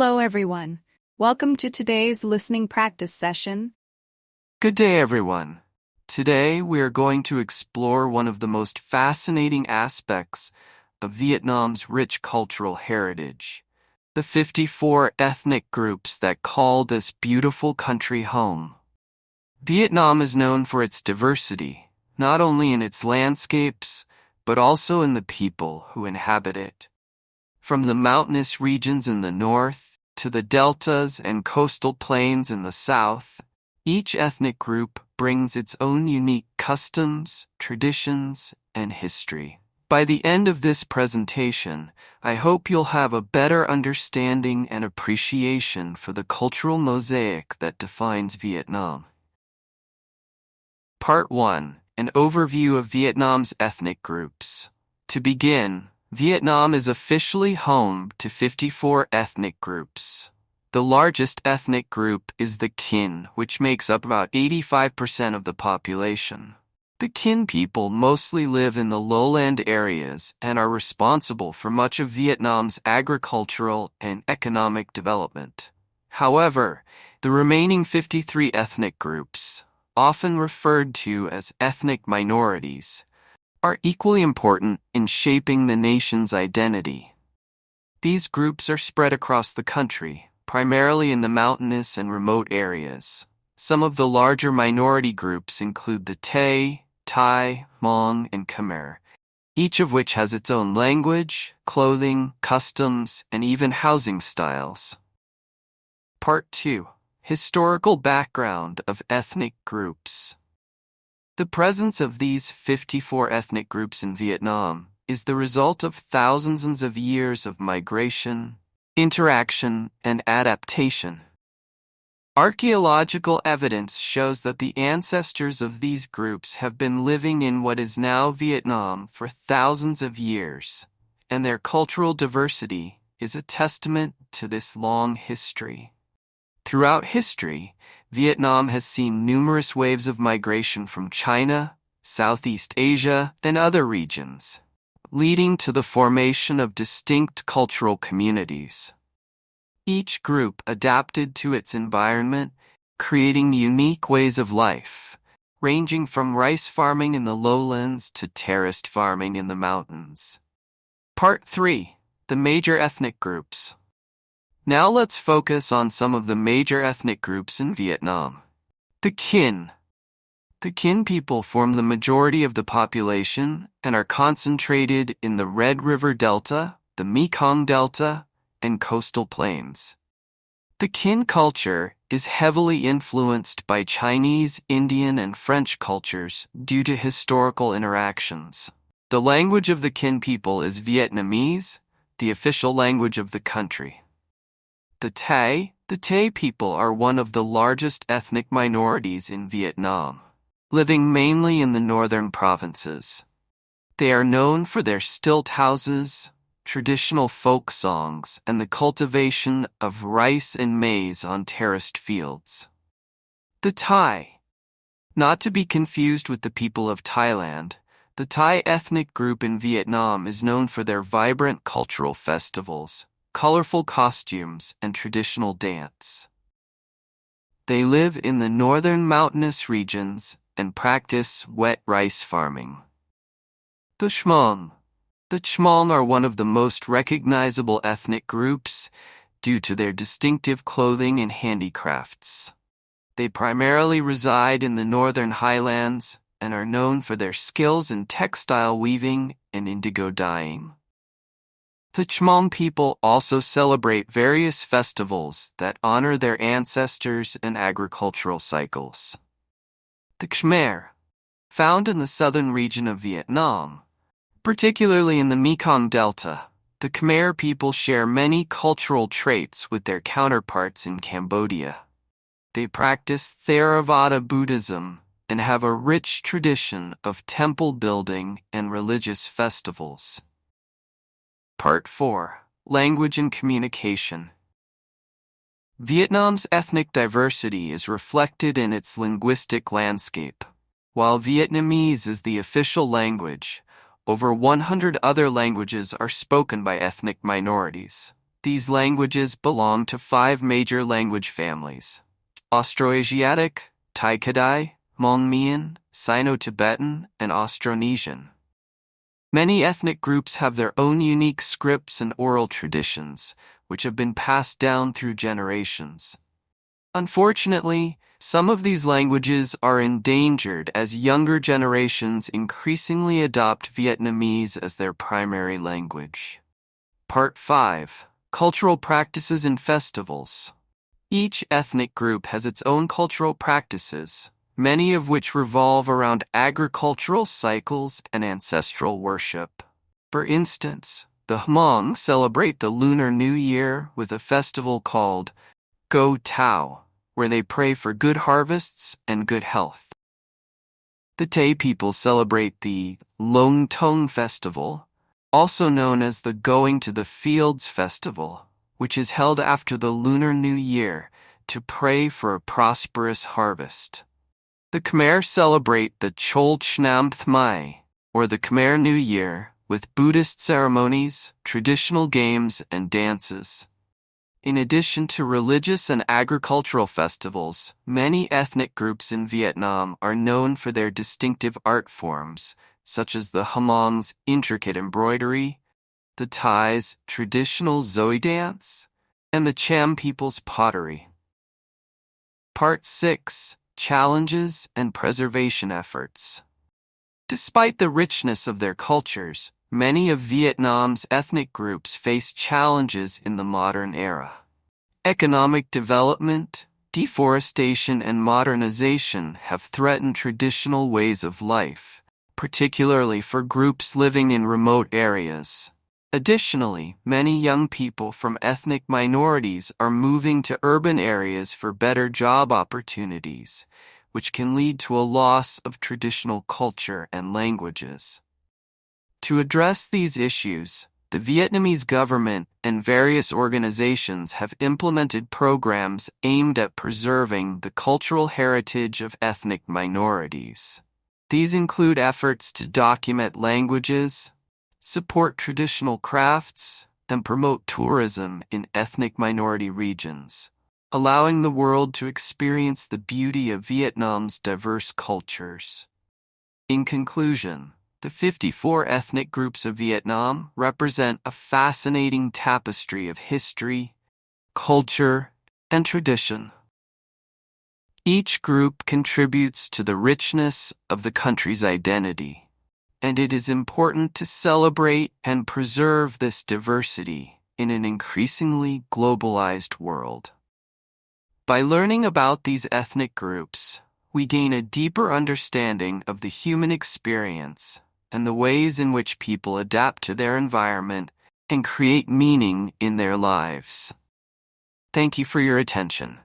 Hello, everyone. Welcome to today's listening practice session. Good day, everyone. Today, we are going to explore one of the most fascinating aspects of Vietnam's rich cultural heritage, the 54 ethnic groups that call this beautiful country home. Vietnam is known for its diversity, not only in its landscapes, but also in the people who inhabit it. From the mountainous regions in the north to the deltas and coastal plains in the south, each ethnic group brings its own unique customs, traditions, and history. By the end of this presentation, I hope you'll have a better understanding and appreciation for the cultural mosaic that defines Vietnam. Part 1. An overview of Vietnam's ethnic groups. To begin, Vietnam is officially home to 54 ethnic groups. The largest ethnic group is the Kinh, which makes up about 85% of the population. The Kinh people mostly live in the lowland areas and are responsible for much of Vietnam's agricultural and economic development. However, the remaining 53 ethnic groups, often referred to as ethnic minorities, are equally important in shaping the nation's identity. These groups are spread across the country, primarily in the mountainous and remote areas. Some of the larger minority groups include the Tay, Thai, Hmong, and Khmer, each of which has its own language, clothing, customs, and even housing styles. Part 2. Historical background of ethnic groups. The presence of these 54 ethnic groups in Vietnam is the result of thousands of years of migration, interaction, and adaptation. Archaeological evidence shows that the ancestors of these groups have been living in what is now Vietnam for thousands of years, and their cultural diversity is a testament to this long history. Throughout history, Vietnam has seen numerous waves of migration from China, Southeast Asia, and other regions, leading to the formation of distinct cultural communities. Each group adapted to its environment, creating unique ways of life, ranging from rice farming in the lowlands to terraced farming in the mountains. Part 3. The major ethnic groups. Now let's focus on some of the major ethnic groups in Vietnam. The Kinh. The Kinh people form the majority of the population and are concentrated in the Red River Delta, the Mekong Delta, and coastal plains. The Kinh culture is heavily influenced by Chinese, Indian, and French cultures due to historical interactions. The language of the Kinh people is Vietnamese, the official language of the country. The Tay people are one of the largest ethnic minorities in Vietnam, living mainly in the northern provinces. They are known for their stilt houses, traditional folk songs, and the cultivation of rice and maize on terraced fields. The Thai. Not to be confused with the people of Thailand, the Thai ethnic group in Vietnam is known for their vibrant cultural festivals, colorful costumes, and traditional dance. They live in the northern mountainous regions and practice wet rice farming. The Hmong. The Hmong are one of the most recognizable ethnic groups due to their distinctive clothing and handicrafts. They primarily reside in the northern highlands and are known for their skills in textile weaving and indigo dyeing. The Hmong people also celebrate various festivals that honor their ancestors and agricultural cycles. The Khmer, found in the southern region of Vietnam, particularly in the Mekong Delta, the Khmer people share many cultural traits with their counterparts in Cambodia. They practice Theravada Buddhism and have a rich tradition of temple building and religious festivals. Part 4. Language and Communication. Vietnam's ethnic diversity is reflected in its linguistic landscape. While Vietnamese is the official language, over 100 other languages are spoken by ethnic minorities. These languages belong to 5 major language families: Austroasiatic, Tai-Kadai, Hmong-Mien, Sino-Tibetan, and Austronesian. Many ethnic groups have their own unique scripts and oral traditions, which have been passed down through generations. Unfortunately, some of these languages are endangered as younger generations increasingly adopt Vietnamese as their primary language. Part 5. Cultural Practices and Festivals. Each ethnic group has its own cultural practices, many of which revolve around agricultural cycles and ancestral worship. For instance, the Hmong celebrate the Lunar New Year with a festival called Go Tao, where they pray for good harvests and good health. The Tay people celebrate the Long Tong Festival, also known as the Going to the Fields Festival, which is held after the Lunar New Year to pray for a prosperous harvest. The Khmer celebrate the Chol Chnam Thmai, or the Khmer New Year, with Buddhist ceremonies, traditional games, and dances. In addition to religious and agricultural festivals, many ethnic groups in Vietnam are known for their distinctive art forms, such as the Hmong's intricate embroidery, the Thais' traditional Zoi dance, and the Cham people's pottery. Part 6. Challenges and Preservation Efforts. Despite the richness of their cultures, many of Vietnam's ethnic groups face challenges in the modern era. Economic development, deforestation, and modernization have threatened traditional ways of life, particularly for groups living in remote areas. Additionally, many young people from ethnic minorities are moving to urban areas for better job opportunities, which can lead to a loss of traditional culture and languages. To address these issues, the Vietnamese government and various organizations have implemented programs aimed at preserving the cultural heritage of ethnic minorities. These include efforts to document languages, support traditional crafts, and promote tourism in ethnic minority regions, allowing the world to experience the beauty of Vietnam's diverse cultures. In conclusion, the 54 ethnic groups of Vietnam represent a fascinating tapestry of history, culture, and tradition. Each group contributes to the richness of the country's identity, and it is important to celebrate and preserve this diversity in an increasingly globalized world. By learning about these ethnic groups, we gain a deeper understanding of the human experience and the ways in which people adapt to their environment and create meaning in their lives. Thank you for your attention.